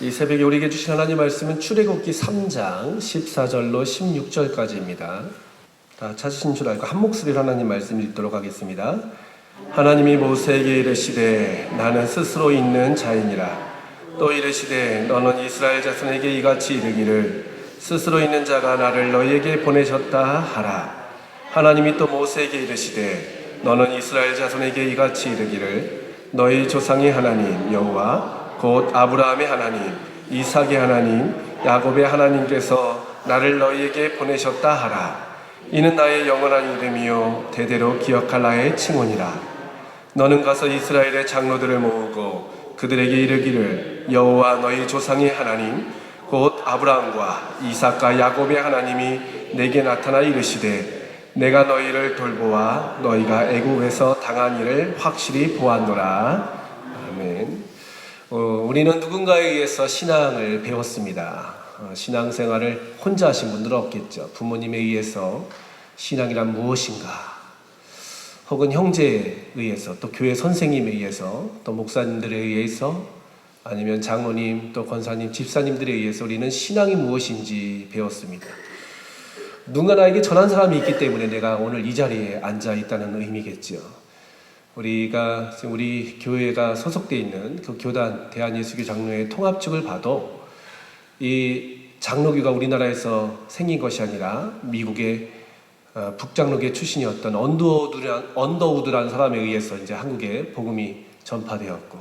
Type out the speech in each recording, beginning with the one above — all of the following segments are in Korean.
이 새벽에 우리에게 주신 하나님 말씀은 출애굽기 3장 14절로 16절까지입니다. 다 찾으신 줄 알고 한 목소리로 하나님 말씀 읽도록 하겠습니다. 하나님이 모세에게 이르시되 나는 스스로 있는 자이니라. 또 이르시되 너는 이스라엘 자손에게 이같이 이르기를 스스로 있는 자가 나를 너희에게 보내셨다 하라. 하나님이 또 모세에게 이르시되 너는 이스라엘 자손에게 이같이 이르기를 너희 조상의 하나님 여호와 곧 아브라함의 하나님, 이삭의 하나님, 야곱의 하나님께서 나를 너희에게 보내셨다 하라. 이는 나의 영원한 이름이요 대대로 기억할 나의 칭호니라. 너는 가서 이스라엘의 장로들을 모으고 그들에게 이르기를 여호와 너희 조상의 하나님 곧 아브라함과 이삭과 야곱의 하나님이 내게 나타나 이르시되 내가 너희를 돌보아 너희가 애굽에서 당한 일을 확실히 보았노라. 아멘. 우리는 누군가에 의해서 신앙을 배웠습니다. 신앙생활을 혼자 하신 분들은 없겠죠. 부모님에 의해서 신앙이란 무엇인가, 혹은 형제에 의해서, 또 교회 선생님에 의해서, 또 목사님들에 의해서, 아니면 장로님, 또 권사님, 집사님들에 의해서 우리는 신앙이 무엇인지 배웠습니다. 누군가 나에게 전한 사람이 있기 때문에 내가 오늘 이 자리에 앉아 있다는 의미겠죠. 우리가 지금 우리 교회가 소속되어 있는 그 교단 대한예수교 장로회 통합측을 봐도 이 장로교가 우리나라에서 생긴 것이 아니라 미국의 북장로교 출신이었던 언더우드라는 사람에 의해서 이제 한국에 복음이 전파되었고,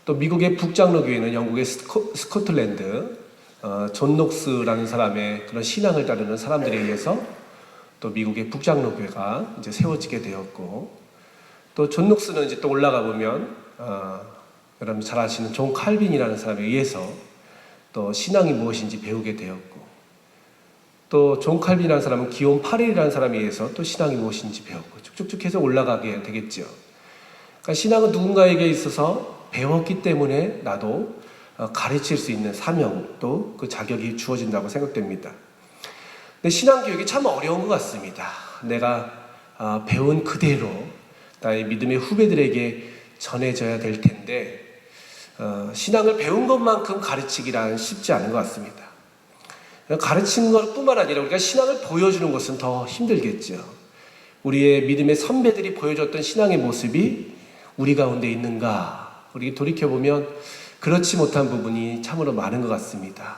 또 미국의 북장로교회는 영국의 스코틀랜드 존 녹스라는 사람의 그런 신앙을 따르는 사람들에 의해서 또 미국의 북장로교회가 이제 세워지게 되었고, 또 존 녹스는 이제 또 올라가 보면 여러분 잘 아시는 존 칼빈이라는 사람에 의해서 또 신앙이 무엇인지 배우게 되었고, 또 존 칼빈이라는 사람은 기온 파렐이라는 사람에 의해서 또 신앙이 무엇인지 배웠고, 쭉쭉쭉 해서 올라가게 되겠죠. 그러니까 신앙은 누군가에게 있어서 배웠기 때문에 나도 가르칠 수 있는 사명, 또 그 자격이 주어진다고 생각됩니다. 근데 신앙교육이 참 어려운 것 같습니다. 내가 배운 그대로 나의 믿음의 후배들에게 전해져야 될 텐데 신앙을 배운 것만큼 가르치기란 쉽지 않은 것 같습니다. 가르치는 것뿐만 아니라 우리가 신앙을 보여주는 것은 더 힘들겠죠. 우리의 믿음의 선배들이 보여줬던 신앙의 모습이 우리 가운데 있는가? 우리 돌이켜보면 그렇지 못한 부분이 참으로 많은 것 같습니다.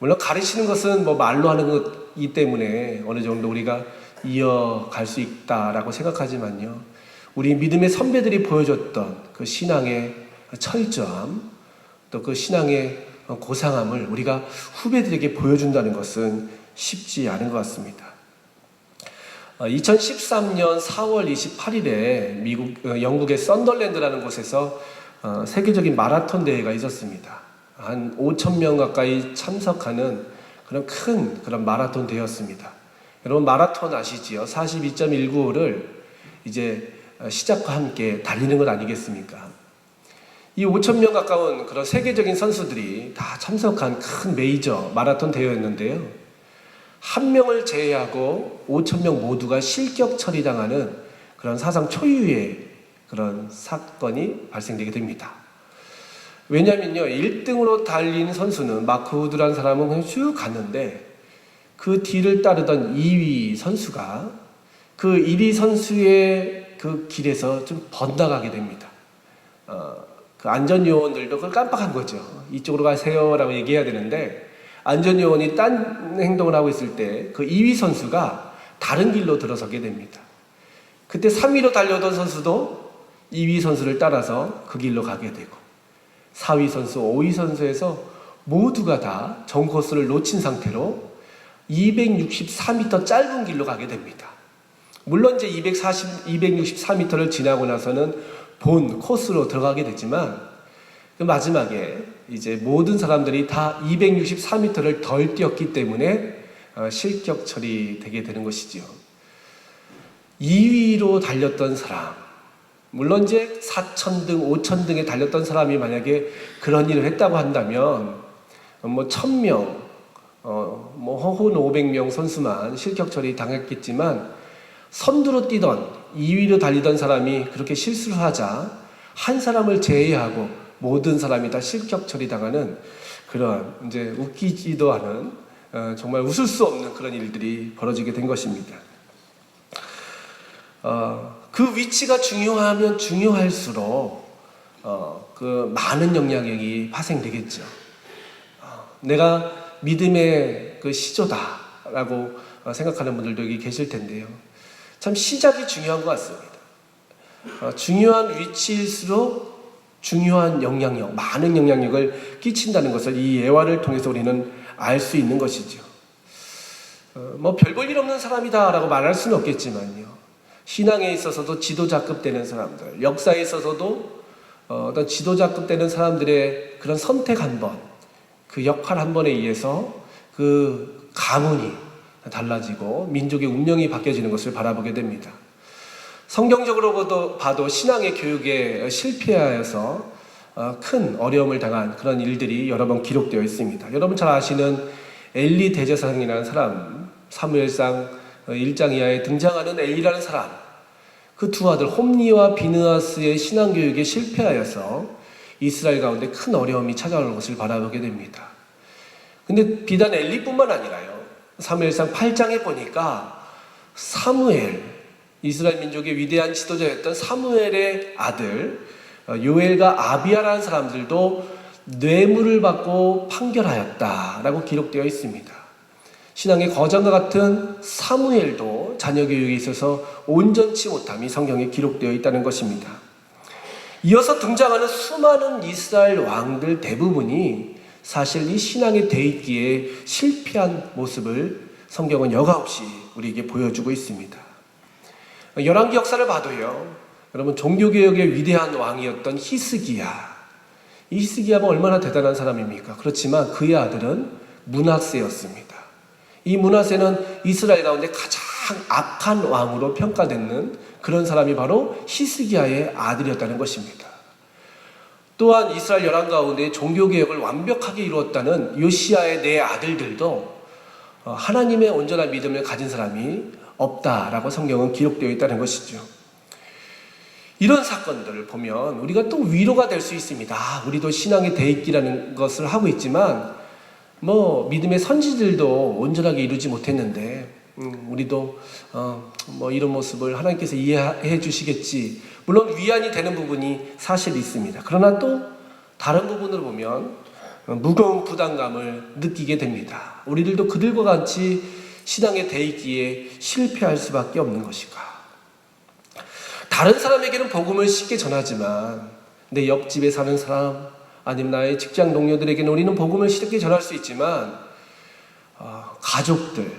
물론 가르치는 것은 뭐 말로 하는 것이기 때문에 어느 정도 우리가 이어갈 수 있다라고 생각하지만요, 우리 믿음의 선배들이 보여줬던 그 신앙의 철저함, 또 그 신앙의 고상함을 우리가 후배들에게 보여준다는 것은 쉽지 않은 것 같습니다. 2013년 4월 28일에 영국의 썬덜랜드라는 곳에서 세계적인 마라톤 대회가 있었습니다. 한 5,000명 가까이 참석하는 그런 마라톤 대회였습니다. 여러분 마라톤 아시지요? 42.195를 이제 시작과 함께 달리는 것 아니겠습니까? 이 5,000명 가까운 그런 세계적인 선수들이 다 참석한 큰 메이저 마라톤 대회였는데요, 한 명을 제외하고 5,000명 모두가 실격 처리당하는 그런 사상 초유의 그런 사건이 발생되게 됩니다. 왜냐면요, 1등으로 달린 선수는 마크 우드라는 사람은 그냥 쭉 갔는데 그 뒤를 따르던 2위 선수가 그 1위 선수의 그 길에서 좀 번다가게 됩니다. 그 안전요원들도 그걸 깜빡한 거죠. 이쪽으로 가세요 라고 얘기해야 되는데 안전요원이 딴 행동을 하고 있을 때 그 2위 선수가 다른 길로 들어서게 됩니다. 그때 3위로 달려던 선수도 2위 선수를 따라서 그 길로 가게 되고, 4위 선수, 5위 선수에서 모두가 다 전 코스를 놓친 상태로 264m 짧은 길로 가게 됩니다. 물론 이제 264m를 지나고 나서는 본 코스로 들어가게 됐지만 그 마지막에 이제 모든 사람들이 다 264m를 덜 뛰었기 때문에 실격 처리되게 되는 것이지요. 2위로 달렸던 사람, 물론 이제 4,000등, 5,000등에 달렸던 사람이 만약에 그런 일을 했다고 한다면 뭐 1,000명, 혹은 500명 선수만 실격 처리 당했겠지만, 선두로 뛰던 2위로 달리던 사람이 그렇게 실수를 하자 한 사람을 제외하고 모든 사람이 다 실격 처리당하는 그런 이제 웃기지도 않은 정말 웃을 수 없는 그런 일들이 벌어지게 된 것입니다. 그 위치가 중요하면 중요할수록 그 많은 영향력이 파생되겠죠. 내가 믿음의 그 시조다라고 생각하는 분들도 여기 계실 텐데요. 참 시작이 중요한 것 같습니다. 중요한 위치일수록 중요한 영향력, 많은 영향력을 끼친다는 것을 이 예화를 통해서 우리는 알 수 있는 것이죠. 뭐 별 볼 일 없는 사람이다라고 말할 수는 없겠지만요. 신앙에 있어서도 지도자급 되는 사람들, 역사에 있어서도 어떤 지도자급 되는 사람들의 그런 선택 한 번, 그 역할 한 번에 의해서 그 가문이 달라지고 민족의 운명이 바뀌어지는 것을 바라보게 됩니다. 성경적으로 봐도 신앙의 교육에 실패하여서 큰 어려움을 당한 그런 일들이 여러 번 기록되어 있습니다. 여러분 잘 아시는 엘리 대제사장이라는 사람, 사무엘상 1장 이하에 등장하는 엘리라는 사람, 그 두 아들 홈니와 비느하스의 신앙교육에 실패하여서 이스라엘 가운데 큰 어려움이 찾아오는 것을 바라보게 됩니다. 근데 비단 엘리뿐만 아니라요, 사무엘상 8장에 보니까 사무엘, 이스라엘 민족의 위대한 지도자였던 사무엘의 아들 요엘과 아비야라는 사람들도 뇌물을 받고 판결하였다라고 기록되어 있습니다. 신앙의 거장과 같은 사무엘도 자녀 교육에 있어서 온전치 못함이 성경에 기록되어 있다는 것입니다. 이어서 등장하는 수많은 이스라엘 왕들 대부분이 사실 이 신앙의 대입기에 실패한 모습을 성경은 여과없이 우리에게 보여주고 있습니다. 열왕기 역사를 봐도요, 여러분 종교개혁의 위대한 왕이었던 히스기야, 이 히스기야가 얼마나 대단한 사람입니까? 그렇지만 그의 아들은 므낫세였습니다. 이 므낫세는 이스라엘 가운데 가장 악한 왕으로 평가되는 그런 사람이 바로 히스기야의 아들이었다는 것입니다. 또한 이스라엘 열왕 가운데 종교개혁을 완벽하게 이루었다는 요시야의 네 아들들도 하나님의 온전한 믿음을 가진 사람이 없다라고 성경은 기록되어 있다는 것이죠. 이런 사건들을 보면 우리가 또 위로가 될 수 있습니다. 우리도 신앙의 대입기라는 것을 하고 있지만 뭐 믿음의 선지들도 온전하게 이루지 못했는데 우리도 뭐 이런 모습을 하나님께서 이해해 주시겠지, 물론 위안이 되는 부분이 사실 있습니다. 그러나 또 다른 부분으로 보면 무거운 부담감을 느끼게 됩니다. 우리들도 그들과 같이 신앙의 대입기에 실패할 수밖에 없는 것인가. 다른 사람에게는 복음을 쉽게 전하지만 내 옆집에 사는 사람, 아니면 나의 직장 동료들에게는 우리는 복음을 쉽게 전할 수 있지만 가족들,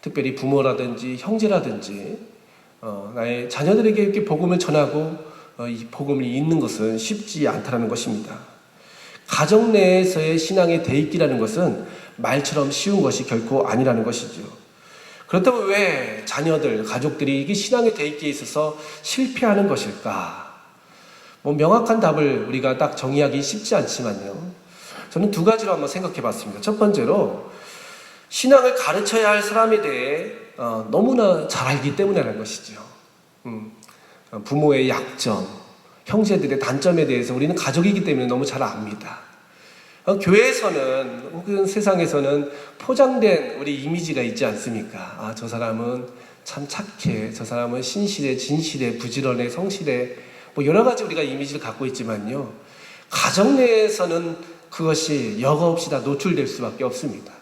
특별히 부모라든지 형제라든지 나의 자녀들에게 이렇게 복음을 전하고 이 복음을 잇는 것은 쉽지 않다는 것입니다. 가정 내에서의 신앙의 대입기라는 것은 말처럼 쉬운 것이 결코 아니라는 것이죠. 그렇다면 왜 자녀들, 가족들이 이게 신앙의 대입기에 있어서 실패하는 것일까? 뭐 명확한 답을 우리가 딱 정의하기 쉽지 않지만요, 저는 두 가지로 한번 생각해 봤습니다. 첫 번째로 신앙을 가르쳐야 할 사람에 대해 너무나 잘 알기 때문이라는 것이죠. 부모의 약점, 형제들의 단점에 대해서 우리는 가족이기 때문에 너무 잘 압니다. 교회에서는 혹은 세상에서는 포장된 우리 이미지가 있지 않습니까? 저 사람은 참 착해, 저 사람은 신실해, 진실해, 부지런해, 성실해, 뭐 여러 가지 우리가 이미지를 갖고 있지만요, 가정 내에서는 그것이 여과없이 다 노출될 수밖에 없습니다.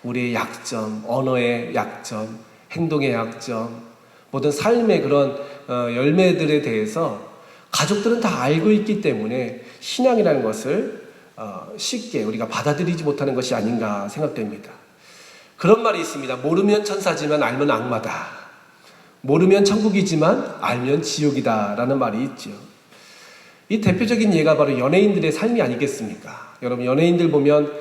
우리의 약점, 언어의 약점, 행동의 약점, 모든 삶의 그런 열매들에 대해서 가족들은 다 알고 있기 때문에 신앙이라는 것을 쉽게 우리가 받아들이지 못하는 것이 아닌가 생각됩니다. 그런 말이 있습니다. 모르면 천사지만 알면 악마다. 모르면 천국이지만 알면 지옥이다 라는 말이 있죠. 이 대표적인 예가 바로 연예인들의 삶이 아니겠습니까? 여러분 연예인들 보면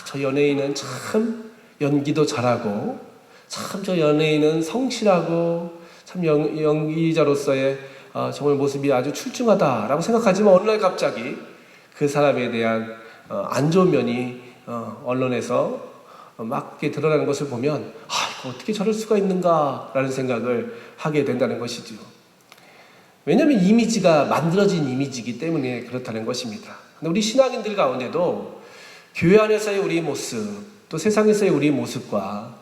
저 연예인은 참 연기도 잘하고, 참 저 연예인은 성실하고, 참 연기자로서의 정말 모습이 아주 출중하다라고 생각하지만 어느 날 갑자기 그 사람에 대한 안 좋은 면이 언론에서 막 드러나는 것을 보면 이거 어떻게 저럴 수가 있는가 라는 생각을 하게 된다는 것이죠. 왜냐하면 이미지가 만들어진 이미지이기 때문에 그렇다는 것입니다. 근데 우리 신앙인들 가운데도 교회 안에서의 우리 모습, 또 세상에서의 우리 모습과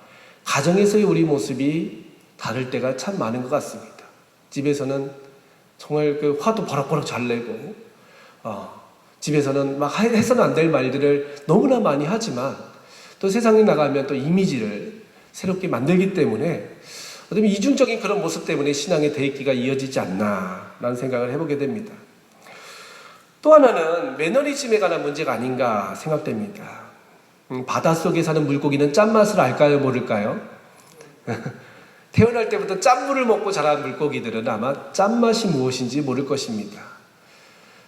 가정에서의 우리 모습이 다를 때가 참 많은 것 같습니다. 집에서는 정말 그 화도 버럭버럭 잘 내고, 집에서는 막 해서는 안 될 말들을 너무나 많이 하지만, 또 세상에 나가면 또 이미지를 새롭게 만들기 때문에 어쩌면 이중적인 그런 모습 때문에 신앙의 대입기가 이어지지 않나라는 생각을 해보게 됩니다. 또 하나는 매너리즘에 관한 문제가 아닌가 생각됩니다. 바닷속에 사는 물고기는 짠맛을 알까요, 모를까요? 태어날 때부터 짠물을 먹고 자란 물고기들은 아마 짠맛이 무엇인지 모를 것입니다.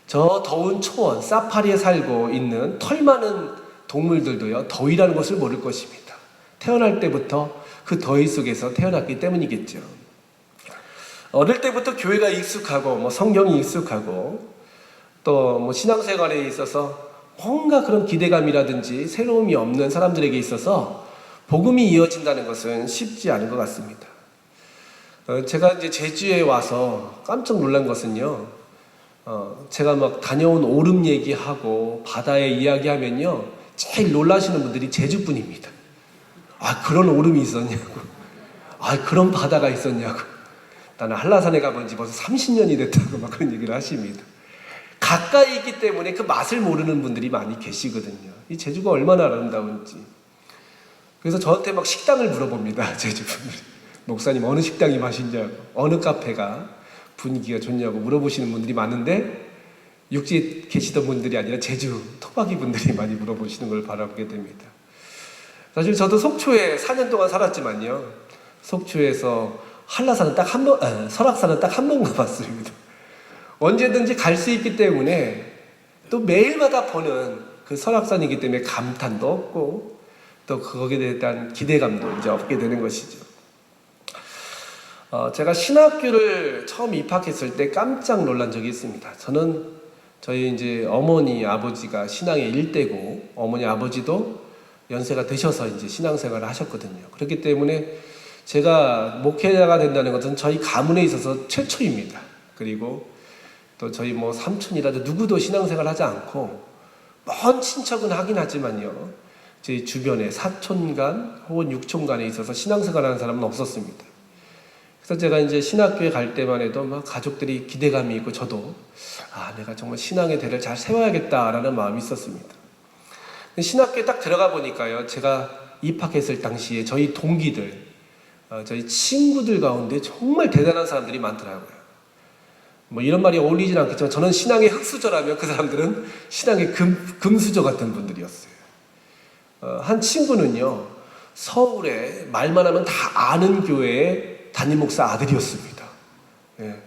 저 더운 초원, 사파리에 살고 있는 털 많은 동물들도요, 더위라는 것을 모를 것입니다. 태어날 때부터 그 더위 속에서 태어났기 때문이겠죠. 어릴 때부터 교회가 익숙하고 성경이 익숙하고 또 신앙생활에 있어서 뭔가 그런 기대감이라든지 새로움이 없는 사람들에게 있어서 복음이 이어진다는 것은 쉽지 않은 것 같습니다. 제가 이제 제주에 와서 깜짝 놀란 것은요, 제가 막 다녀온 오름 얘기하고 바다에 이야기하면요, 제일 놀라시는 분들이 제주분입니다. 아, 그런 오름이 있었냐고. 아, 그런 바다가 있었냐고. 나는 한라산에 가본 지 벌써 30년이 됐다고 막 그런 얘기를 하십니다. 가까이 있기 때문에 그 맛을 모르는 분들이 많이 계시거든요. 이 제주가 얼마나 아름다운지. 그래서 저한테 막 식당을 물어봅니다, 제주분들이. 목사님, 어느 식당이 맛있냐고, 어느 카페가 분위기가 좋냐고 물어보시는 분들이 많은데, 육지에 계시던 분들이 아니라 제주 토박이 분들이 많이 물어보시는 걸 바라보게 됩니다. 사실 저도 속초에 4년 동안 살았지만요, 속초에서 한라산은 딱 한 번, 설악산은 딱 한 번 가봤습니다. 언제든지 갈 수 있기 때문에 또 매일마다 보는 그 설악산이기 때문에 감탄도 없고 또 거기에 대한 기대감도 이제 없게 되는 것이죠. 제가 신학교를 처음 입학했을 때 깜짝 놀란 적이 있습니다. 저는 저희 이제 어머니 아버지가 신앙의 일대고 어머니 아버지도 연세가 드셔서 이제 신앙생활을 하셨거든요. 그렇기 때문에 제가 목회자가 된다는 것은 저희 가문에 있어서 최초입니다. 그리고 또 저희 삼촌이라도 누구도 신앙생활 하지 않고, 먼 친척은 하긴 하지만요, 저희 주변에 사촌간 혹은 육촌간에 있어서 신앙생활 하는 사람은 없었습니다. 그래서 제가 이제 신학교에 갈 때만 해도 막 가족들이 기대감이 있고 저도 내가 정말 신앙의 대를 잘 세워야겠다라는 마음이 있었습니다. 신학교에 딱 들어가 보니까요, 제가 입학했을 당시에 저희 동기들, 저희 친구들 가운데 정말 대단한 사람들이 많더라고요. 이런 말이 어울리진 않겠지만 저는 신앙의 흙수저라면 그 사람들은 신앙의 금수저 같은 분들이었어요. 한 친구는요, 서울에 말만 하면 다 아는 교회의 담임 목사 아들이었습니다. 예.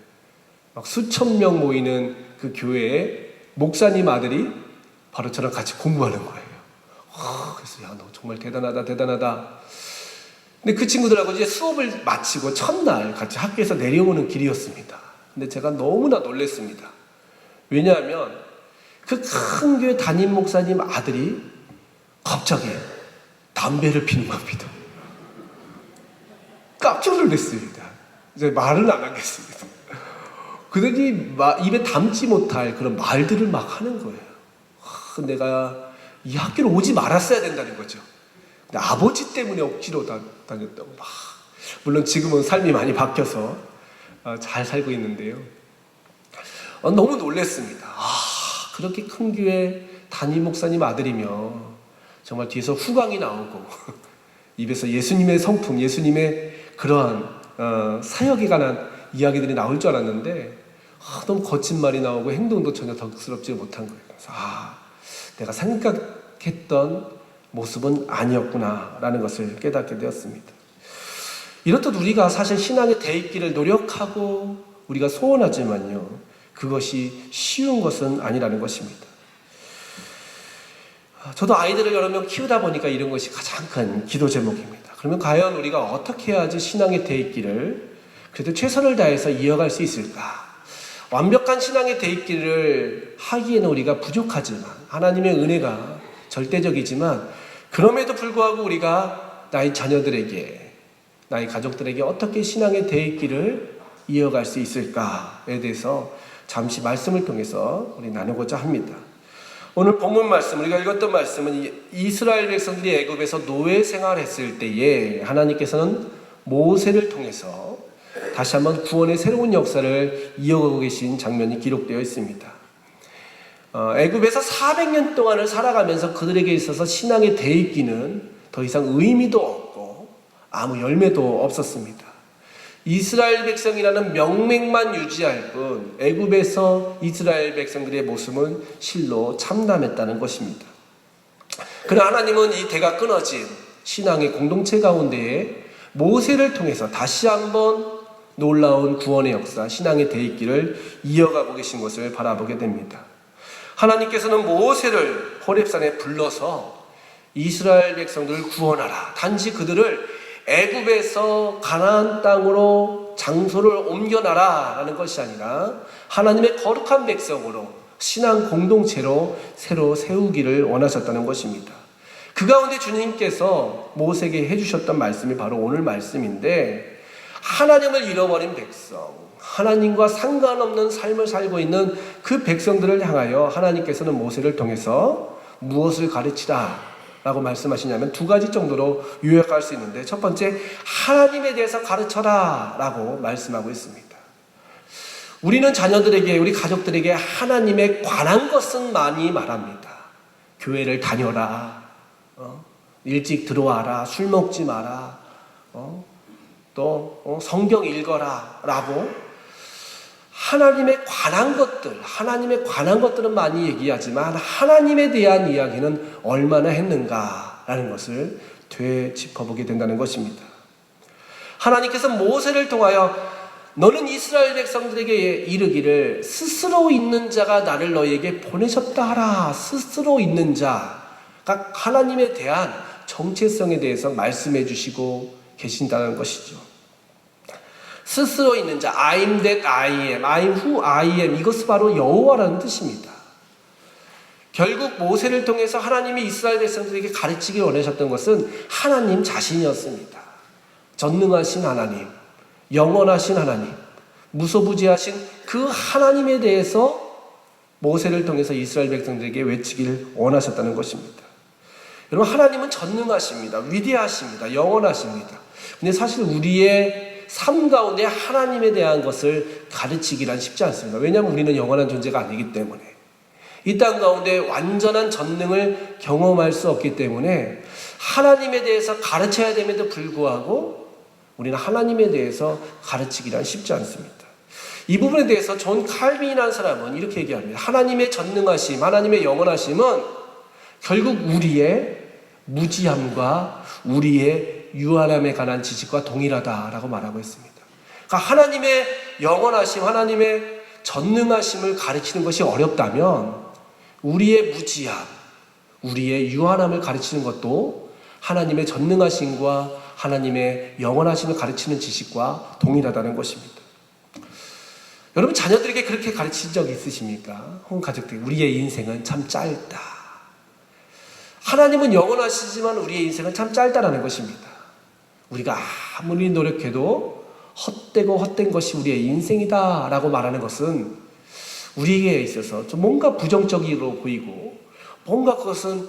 막 수천 명 모이는 그 교회의 목사님 아들이 바로 저랑 같이 공부하는 거예요. 그래서 야, 너 정말 대단하다. 근데 그 친구들하고 이제 수업을 마치고 첫날 같이 학교에서 내려오는 길이었습니다. 근데 제가 너무나 놀랐습니다. 왜냐하면 그 큰 교회 담임 목사님 아들이 갑자기 담배를 피는 겁니다. 깜짝 놀랐습니다. 이제 말은 안 하겠습니다. 그들이 입에 담지 못할 그런 말들을 막 하는 거예요. 내가 이 학교를 오지 말았어야 된다는 거죠. 근데 아버지 때문에 억지로 다녔다고 막. 물론 지금은 삶이 많이 바뀌어서 잘 살고 있는데요. 너무 놀랐습니다. 그렇게 큰 교회 담임 목사님 아들이며 정말 뒤에서 후광이 나오고 입에서 예수님의 성품, 예수님의 그러한 사역에 관한 이야기들이 나올 줄 알았는데 너무 거친 말이 나오고 행동도 전혀 덕스럽지 못한 거예요. 그래서 내가 생각했던 모습은 아니었구나라는 것을 깨닫게 되었습니다. 이렇듯 우리가 사실 신앙의 대입기를 노력하고 우리가 소원하지만요, 그것이 쉬운 것은 아니라는 것입니다. 저도 아이들을 여러 명 키우다 보니까 이런 것이 가장 큰 기도 제목입니다. 그러면 과연 우리가 어떻게 해야지 신앙의 대입기를 그래도 최선을 다해서 이어갈 수 있을까? 완벽한 신앙의 대입기를 하기에는 우리가 부족하지만, 하나님의 은혜가 절대적이지만, 그럼에도 불구하고 우리가 나의 자녀들에게, 나의 가족들에게 어떻게 신앙의 대입기를 이어갈 수 있을까에 대해서 잠시 말씀을 통해서 우리 나누고자 합니다. 오늘 본문 말씀, 우리가 읽었던 말씀은 이스라엘 백성들이 애굽에서 노예 생활했을 때에 하나님께서는 모세를 통해서 다시 한번 구원의 새로운 역사를 이어가고 계신 장면이 기록되어 있습니다. 애굽에서 400년 동안을 살아가면서 그들에게 있어서 신앙의 대입기는 더 이상 의미도 없고 아무 열매도 없었습니다. 이스라엘 백성이라는 명맥만 유지할 뿐 애굽에서 이스라엘 백성들의 모습은 실로 참담했다는 것입니다. 그러나 하나님은 이 대가 끊어진 신앙의 공동체 가운데에 모세를 통해서 다시 한번 놀라운 구원의 역사, 신앙의 대입기를 이어가고 계신 것을 바라보게 됩니다. 하나님께서는 모세를 호렙산에 불러서 이스라엘 백성들을 구원하라. 단지 그들을 애굽에서 가나안 땅으로 장소를 옮겨놔라 라는 것이 아니라 하나님의 거룩한 백성으로 신앙 공동체로 새로 세우기를 원하셨다는 것입니다. 그 가운데 주님께서 모세에게 해주셨던 말씀이 바로 오늘 말씀인데, 하나님을 잃어버린 백성, 하나님과 상관없는 삶을 살고 있는 그 백성들을 향하여 하나님께서는 모세를 통해서 무엇을 가르치라 라고 말씀하시냐면 두 가지 정도로 요약할 수 있는데, 첫 번째, 하나님에 대해서 가르쳐라 라고 말씀하고 있습니다. 우리는 자녀들에게, 우리 가족들에게 하나님에 관한 것은 많이 말합니다. 교회를 다녀라, 일찍 들어와라, 술 먹지 마라, 또 성경 읽어라 라고 하나님에 관한 것들은 많이 얘기하지만 하나님에 대한 이야기는 얼마나 했는가라는 것을 되짚어보게 된다는 것입니다. 하나님께서 모세를 통하여 너는 이스라엘 백성들에게 이르기를 스스로 있는 자가 나를 너희에게 보내셨다 하라. 스스로 있는 자가 하나님에 대한 정체성에 대해서 말씀해 주시고 계신다는 것이죠. 스스로 있는 자, I'm that I am, I'm who I am, 이것은 바로 여호와라는 뜻입니다. 결국 모세를 통해서 하나님이 이스라엘 백성들에게 가르치기 원하셨던 것은 하나님 자신이었습니다. 전능하신 하나님, 영원하신 하나님, 무소부지하신 그 하나님에 대해서 모세를 통해서 이스라엘 백성들에게 외치기를 원하셨다는 것입니다. 여러분, 하나님은 전능하십니다. 위대하십니다. 영원하십니다. 근데 사실 우리의 삶 가운데 하나님에 대한 것을 가르치기란 쉽지 않습니다. 왜냐하면 우리는 영원한 존재가 아니기 때문에, 이 땅 가운데 완전한 전능을 경험할 수 없기 때문에 하나님에 대해서 가르쳐야 됨에도 불구하고 우리는 하나님에 대해서 가르치기란 쉽지 않습니다. 이 부분에 대해서 존 칼빈이라는 사람은 이렇게 얘기합니다. 하나님의 전능하심, 하나님의 영원하심은 결국 우리의 무지함과 우리의 유한함에 관한 지식과 동일하다라고 말하고 있습니다. 그러니까 하나님의 영원하심, 하나님의 전능하심을 가르치는 것이 어렵다면 우리의 무지함, 우리의 유한함을 가르치는 것도 하나님의 전능하심과 하나님의 영원하심을 가르치는 지식과 동일하다는 것입니다. 여러분, 자녀들에게 그렇게 가르친 적 있으십니까? 혹은 가족들, 우리의 인생은 참 짧다. 하나님은 영원하시지만 우리의 인생은 참 짧다라는 것입니다. 우리가 아무리 노력해도 헛되고 헛된 것이 우리의 인생이다 라고 말하는 것은 우리에게 있어서 좀 뭔가 부정적으로 보이고 뭔가 그것은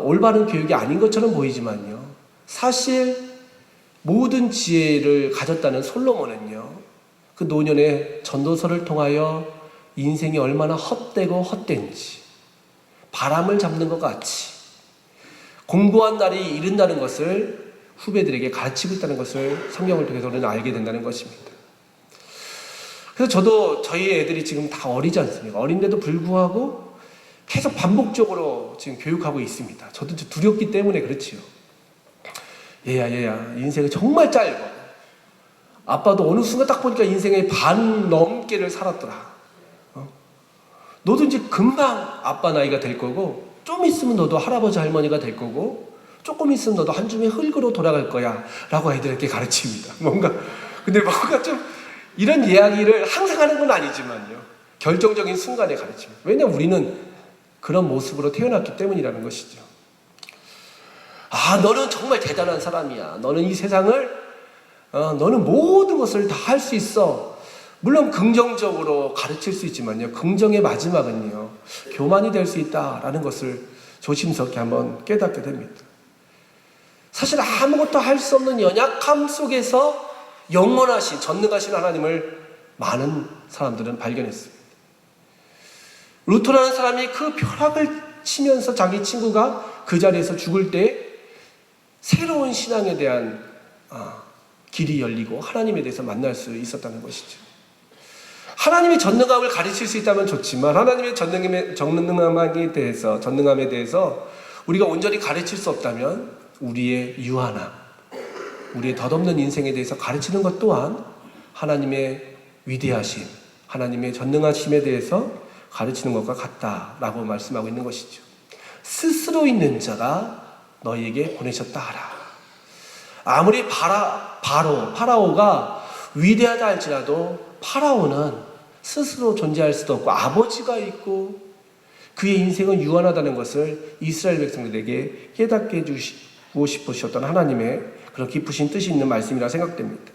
올바른 교육이 아닌 것처럼 보이지만요, 사실 모든 지혜를 가졌다는 솔로몬은요, 그 노년의 전도서를 통하여 인생이 얼마나 헛되고 헛된지, 바람을 잡는 것 같이 공고한 날이 이른다는 것을 후배들에게 가르치고 있다는 것을 성경을 통해서 우리는 알게 된다는 것입니다. 그래서 저도 저희 애들이 지금 다 어리지 않습니까? 어린데도 불구하고 계속 반복적으로 지금 교육하고 있습니다. 저도 두렵기 때문에 그렇지요. 얘야 인생이 정말 짧아. 아빠도 어느 순간 딱 보니까 인생의 반 넘게를 살았더라. 너도 이제 금방 아빠 나이가 될 거고, 좀 있으면 너도 할아버지 할머니가 될 거고, 조금 있으면 너도 한 줌의 흙으로 돌아갈 거야 라고 애들에게 가르칩니다. 근데 뭔가 좀 이런 이야기를 항상 하는 건 아니지만요, 결정적인 순간에 가르칩니다. 왜냐하면 우리는 그런 모습으로 태어났기 때문이라는 것이죠. 너는 정말 대단한 사람이야. 너는 이 세상을 너는 모든 것을 다 할 수 있어. 물론 긍정적으로 가르칠 수 있지만요, 긍정의 마지막은요, 교만이 될 수 있다라는 것을 조심스럽게 한번 깨닫게 됩니다. 사실 아무것도 할 수 없는 연약함 속에서 영원하신, 전능하신 하나님을 많은 사람들은 발견했습니다. 루터라는 사람이 그 벼락을 치면서 자기 친구가 그 자리에서 죽을 때 새로운 신앙에 대한 길이 열리고 하나님에 대해서 만날 수 있었다는 것이죠. 하나님의 전능함을 가르칠 수 있다면 좋지만 하나님의 전능함에 대해서 우리가 온전히 가르칠 수 없다면 우리의 유한함, 우리의 덧없는 인생에 대해서 가르치는 것 또한 하나님의 위대하심, 하나님의 전능하심에 대해서 가르치는 것과 같다라고 말씀하고 있는 것이죠. 스스로 있는 자가 너희에게 보내셨다 하라. 아무리 파라오가 위대하다 할지라도 파라오는 스스로 존재할 수도 없고 아버지가 있고 그의 인생은 유한하다는 것을 이스라엘 백성들에게 깨닫게 해주시고 싶으셨던 하나님의 그런 깊으신 뜻이 있는 말씀이라 생각됩니다.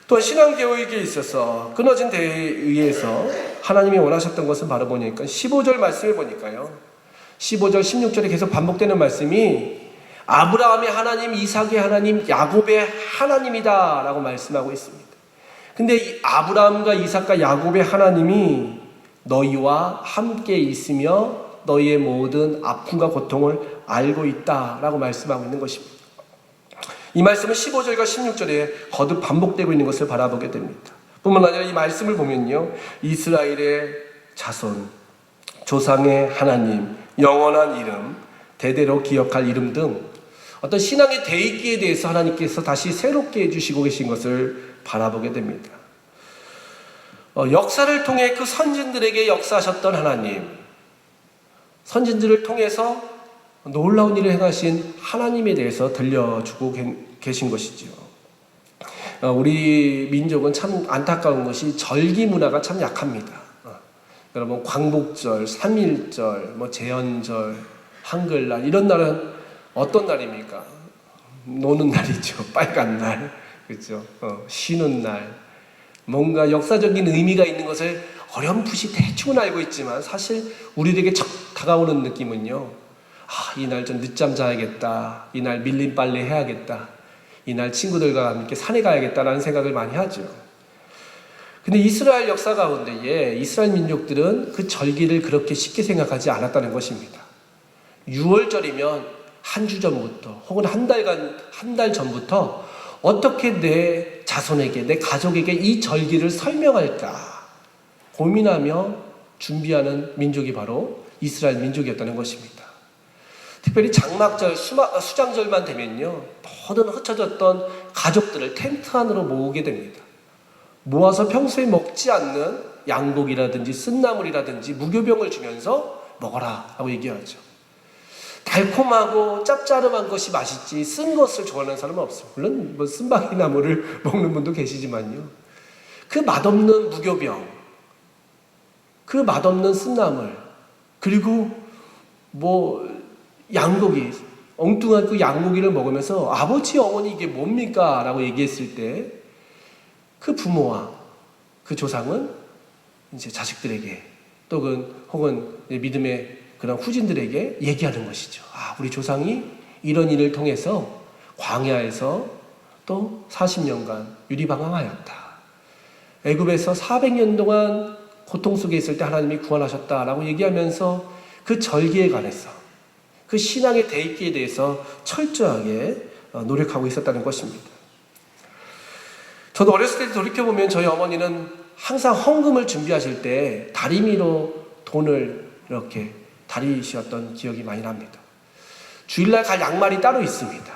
또한 신앙교육에 있어서 끊어진 대에 의해서 하나님이 원하셨던 것은 바로 보니까 15절 말씀을 보니까요, 15절 16절에 계속 반복되는 말씀이 아브라함의 하나님, 이삭의 하나님, 야곱의 하나님이다 라고 말씀하고 있습니다. 근데 이 아브라함과 이삭과 야곱의 하나님이 너희와 함께 있으며 너희의 모든 아픔과 고통을 알고 있다 라고 말씀하고 있는 것입니다. 이 말씀은 15절과 16절에 거듭 반복되고 있는 것을 바라보게 됩니다. 뿐만 아니라 이 말씀을 보면요, 이스라엘의 자손, 조상의 하나님, 영원한 이름, 대대로 기억할 이름 등 어떤 신앙의 대입기에 대해서 하나님께서 다시 새롭게 해주시고 계신 것을 바라보게 됩니다. 역사를 통해 그 선진들에게 역사하셨던 하나님, 선진들을 통해서 놀라운 일을 행하신 하나님에 대해서 들려주고 계신 것이지요. 우리 민족은 참 안타까운 것이 절기 문화가 참 약합니다. 여러분, 광복절, 3.1절, 제헌절, 한글날, 이런 날은 어떤 날입니까? 노는 날이죠. 빨간 날, 그렇죠? 쉬는 날, 뭔가 역사적인 의미가 있는 것을 어렴풋이 대충은 알고 있지만 사실 우리에게 척 다가오는 느낌은요, 이날 좀 늦잠 자야겠다, 이날 밀린 빨래 해야겠다, 이날 친구들과 함께 산에 가야겠다라는 생각을 많이 하죠. 근데 이스라엘 역사 가운데에 이스라엘 민족들은 그 절기를 그렇게 쉽게 생각하지 않았다는 것입니다. 6월절이면 한 주 전부터 혹은 한 달 전부터 어떻게 내 자손에게, 내 가족에게 이 절기를 설명할까 고민하며 준비하는 민족이 바로 이스라엘 민족이었다는 것입니다. 특별히 장막절, 수장절만 되면요, 모든 흩어졌던 가족들을 텐트 안으로 모으게 됩니다. 모아서 평소에 먹지 않는 양고기라든지 쓴나물이라든지 무교병을 주면서 먹어라 하고 얘기하죠. 달콤하고 짭짤한 것이 맛있지 쓴 것을 좋아하는 사람은 없어요. 물론 쓴바퀴 나물을 먹는 분도 계시지만요, 그 맛없는 무교병, 그 맛없는 쓴나물, 그리고 양고기, 엉뚱한 그 양고기를 먹으면서 아버지, 어머니 이게 뭡니까? 라고 얘기했을 때 그 부모와 그 조상은 이제 자식들에게 혹은 믿음의 그런 후진들에게 얘기하는 것이죠. 우리 조상이 이런 일을 통해서 광야에서 또 40년간 유리방황하였다. 애굽에서 400년 동안 고통 속에 있을 때 하나님이 구원하셨다라고 얘기하면서 그 절기에 관해서, 그 신앙의 대입기에 대해서 철저하게 노력하고 있었다는 것입니다. 저도 어렸을 때 돌이켜보면 저희 어머니는 항상 헌금을 준비하실 때 다리미로 돈을 이렇게 다리셨던 기억이 많이 납니다. 주일날 갈 양말이 따로 있습니다.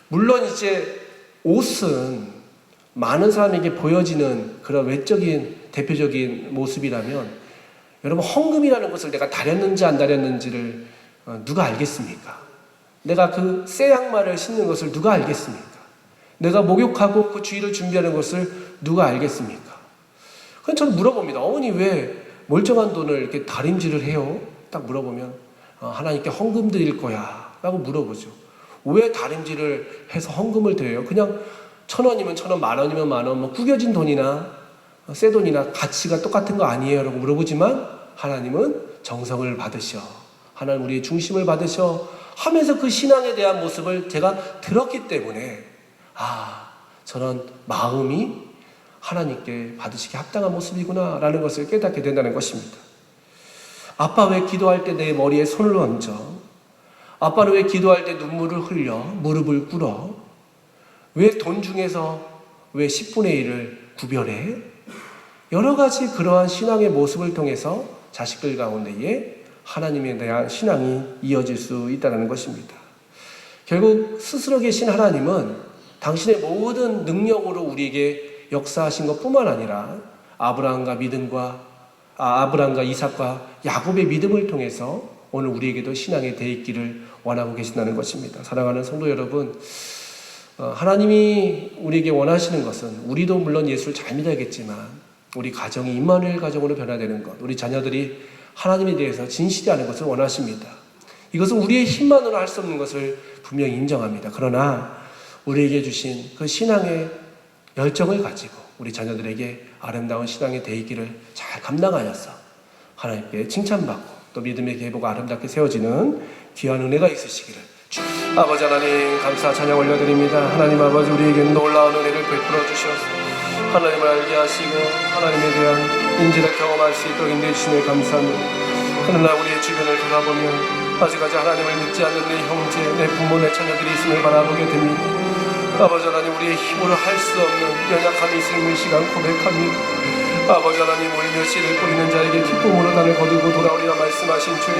물론 이제 옷은 많은 사람에게 보여지는 그런 외적인 대표적인 모습이라면, 여러분, 헌금이라는 것을 내가 다렸는지 안 다렸는지를 누가 알겠습니까? 내가 그 새 양말을 신는 것을 누가 알겠습니까? 내가 목욕하고 그 주일을 준비하는 것을 누가 알겠습니까? 그럼 저는 물어봅니다. 어머니 왜 멀쩡한 돈을 이렇게 다림질을 해요? 딱 물어보면 하나님께 헌금 드릴 거야 라고 물어보죠. 왜 다림질을 해서 헌금을 드려요? 그냥 1,000원이면 1,000원, 10,000원이면 10,000원, 뭐 구겨진 돈이나 새 돈이나 가치가 똑같은 거 아니에요? 라고 물어보지만 하나님은 정성을 받으셔, 하나님 우리의 중심을 받으셔 하면서 그 신앙에 대한 모습을 제가 들었기 때문에 저런 마음이 하나님께 받으시기 합당한 모습이구나 라는 것을 깨닫게 된다는 것입니다. 아빠 왜 기도할 때 내 머리에 손을 얹어? 아빠는 왜 기도할 때 눈물을 흘려? 무릎을 꿇어? 왜 돈 중에서 왜 10분의 1을 구별해? 여러 가지 그러한 신앙의 모습을 통해서 자식들 가운데에 하나님에 대한 신앙이 이어질 수 있다는 것입니다. 결국 스스로 계신 하나님은 당신의 모든 능력으로 우리에게 역사하신 것뿐만 아니라 아브라함과 이삭과 야곱의 믿음을 통해서 오늘 우리에게도 신앙의 대입기를 원하고 계신다는 것입니다. 사랑하는 성도 여러분, 하나님이 우리에게 원하시는 것은 우리도 물론 예수를 잘 믿어야겠지만 우리 가정이 임마누엘 가정으로 변화되는 것, 우리 자녀들이 하나님에 대해서 진실이 하는 것을 원하십니다. 이것은 우리의 힘만으로 할 수 없는 것을 분명히 인정합니다. 그러나 우리에게 주신 그 신앙의 열정을 가지고 우리 자녀들에게 아름다운 신앙의 대의기를 잘 감당하여서 하나님께 칭찬받고 또 믿음의 계보가 아름답게 세워지는 귀한 은혜가 있으시기를 아버지 하나님 감사 찬양 올려드립니다. 하나님 아버지 우리에게 놀라운 은혜를 베풀어 주셔서 하나님을 알게 하시고 하나님에 대한 인지를 경험할 수 있도록 인도해 주시니 감사합니다. 그러나 우리의 주변을 돌아보면 아직까지 하나님을 믿지 않는 내 형제, 내 부모, 내 자녀들이 있음을 바라보게 됩니다. 아버지 하나님 우리의 힘으로 할 수 없는 연약함이 있음을 시간 고백합니다. 아버지 하나님 울며 씨를 뿌리는 자에게 기쁨으로 단을 거두고 돌아오리라 말씀하신 주님,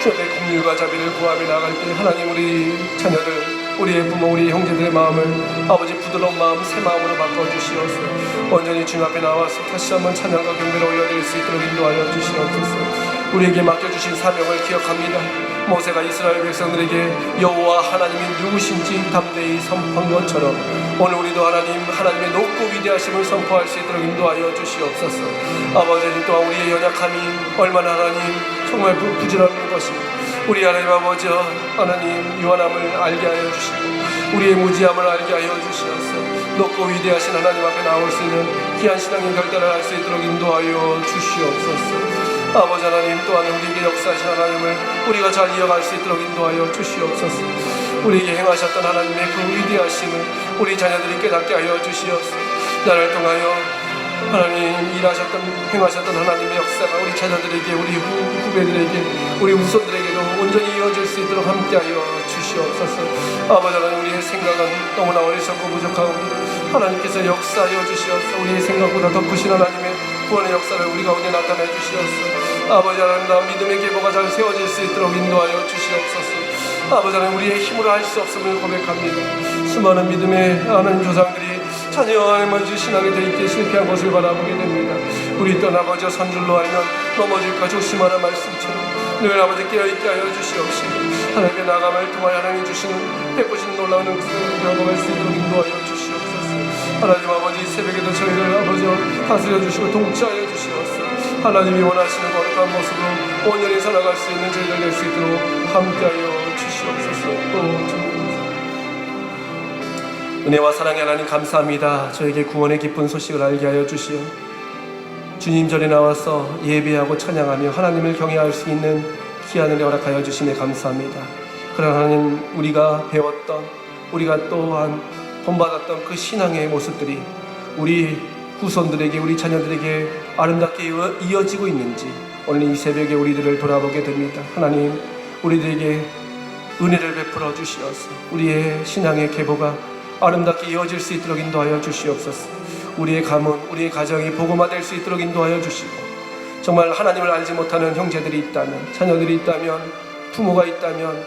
주의 긍휼과 자비를 구하며 나갈 때 하나님 우리 자녀들, 우리의 부모, 우리 형제들의 마음을 아버지 부드러운 마음, 새 마음으로 바꿔주시옵소서. 온전히 주님 앞에 나와서 다시 한번 찬양과 경배를 올려드릴 수 있도록 인도하여 주시옵소서. 우리에게 맡겨주신 사명을 기억합니다. 모세가 이스라엘 백성들에게 여호와 하나님이 누구신지 담대히 선포한 것처럼 오늘 우리도 하나님의 높고 위대하심을 선포할 수 있도록 인도하여 주시옵소서. 아버지 또한 우리의 연약함이 얼마나 하나님 정말 부질없는 것입니다. 우리 하나님 아버지 하나님 유한함을 알게 하여 주시고 우리의 무지함을 알게 하여 주시옵소서. 높고 위대하신 하나님 앞에 나올 수 있는 귀한 신앙의 결단을 할 수 있도록 인도하여 주시옵소서. 아버지 하나님 또한 우리에게 역사하신 하나님을 우리가 잘 이어갈 수 있도록 인도하여 주시옵소서. 우리에게 행하셨던 하나님의 그 위대하심을 우리 자녀들이 깨닫게 하여 주시옵소서. 나를 통하여 하나님 행하셨던 하나님의 역사가 우리 자녀들에게, 우리 후배들에게, 우리 후손들에게도 온전히 이어질 수 있도록 함께하여 주시옵소서. 아버지 하나님 우리의 생각은 너무나 어리석고 부족하고 하나님께서 역사하여 주시옵소서. 우리의 생각보다 더 크신 하나님의 구원의 역사를 우리 가운데 나타내 주시옵소서. 아버지 하나님 믿음의 계보가 잘 세워질 수 있도록 인도하여 주시옵소서. 아버지 하나님 우리의 힘으로 할 수 없음을 고백합니다. 수많은 믿음의 하나님 조상들이 자녀 하나님의 신앙에 대입해 실패한 것을 바라보게 됩니다. 우리 또한 아버지 선줄로 알면 넘어질까 조심하라 말씀처럼 늘 아버지 깨어있게 하여 주시옵시고 하나님의 나감을 통하여 하나님이 주시는 베푸신 놀라운 은총을 경험할 수 있도록 인도하여 주시옵소서. 하나님 아버지 새벽에도 저희를 아버지 다스려 주시고 통치하여 주시옵소서. 하나님이 원하시는 거룩한 모습으로 온전히 살아갈 수 있는 저희들 될 수 있도록 함께하여 주시옵소서. 또 은혜와 사랑의 하나님 감사합니다. 저에게 구원의 기쁜 소식을 알게 하여 주시오. 주님 전에 나와서 예배하고 찬양하며 하나님을 경외할 수 있는 귀한 은혜 허락하여 주시네 감사합니다. 그러나 하나님 우리가 배웠던, 우리가 또한 본받았던 그 신앙의 모습들이 우리 후손들에게, 우리 자녀들에게 아름답게 이어지고 있는지 오늘 이 새벽에 우리들을 돌아보게 됩니다. 하나님 우리들에게 은혜를 베풀어 주시옵소서. 우리의 신앙의 계보가 아름답게 이어질 수 있도록 인도하여 주시옵소서. 우리의 가문, 우리의 가정이 복음화될 수 있도록 인도하여 주시고 정말 하나님을 알지 못하는 형제들이 있다면, 자녀들이 있다면, 부모가 있다면,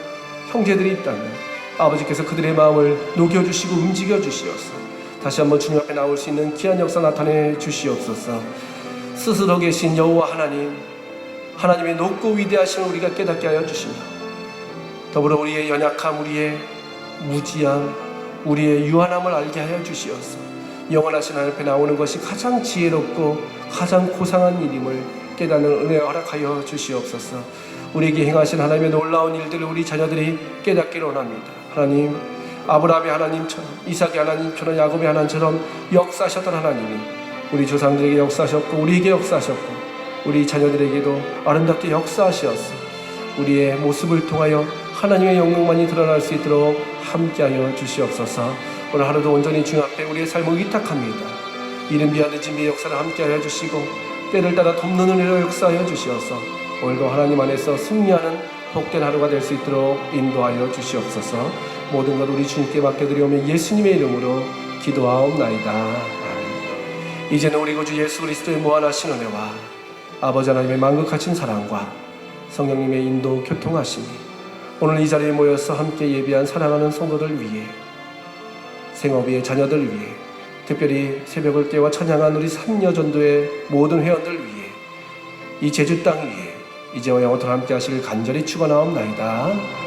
형제들이 있다면 아버지께서 그들의 마음을 녹여주시고 움직여 주시옵소서. 다시 한번 주님 앞에 나올 수 있는 귀한 역사 나타내 주시옵소서. 스스로 계신 여호와 하나님의 높고 위대하심을 우리가 깨닫게 하여 주시며 더불어 우리의 연약함, 우리의 무지함, 우리의 유한함을 알게 하여 주시옵소서. 영원하신 하나님 앞에 나오는 것이 가장 지혜롭고 가장 고상한 일임을 깨닫는 은혜 허락하여 주시옵소서. 우리에게 행하신 하나님의 놀라운 일들을 우리 자녀들이 깨닫기를 원합니다. 하나님, 아브라함의 하나님처럼, 이삭의 하나님처럼, 야곱의 하나님처럼 역사하셨던 하나님이 우리 조상들에게 역사하셨고 우리에게 역사하셨고 우리 자녀들에게도 아름답게 역사하시었어. 우리의 모습을 통하여 하나님의 영광만이 드러날 수 있도록 함께하여 주시옵소서. 오늘 하루도 온전히 주님 앞에 우리의 삶을 위탁합니다. 이른 비와 늦은 비의 역사를 함께하여 주시고 때를 따라 돕는 은혜로 역사하여 주시옵소서. 오늘도 하나님 안에서 승리하는 복된 하루가 될 수 있도록 인도하여 주시옵소서. 모든 것 우리 주님께 맡겨드리오며 예수님의 이름으로 기도하옵나이다. 아멘. 이제는 우리 구주 예수 그리스도의 무한하신 은혜와 아버지 하나님의 만극하신 사랑과 성령님의 인도 교통하심이 오늘 이 자리에 모여서 함께 예비한 사랑하는 성도들 위해, 생업위의 자녀들 위해, 특별히 새벽을 깨워 찬양한 우리 삼여전도의 모든 회원들 위해, 이 제주 땅 위에 이제와 영원토록 함께 하시길 간절히 축원하옵나이다.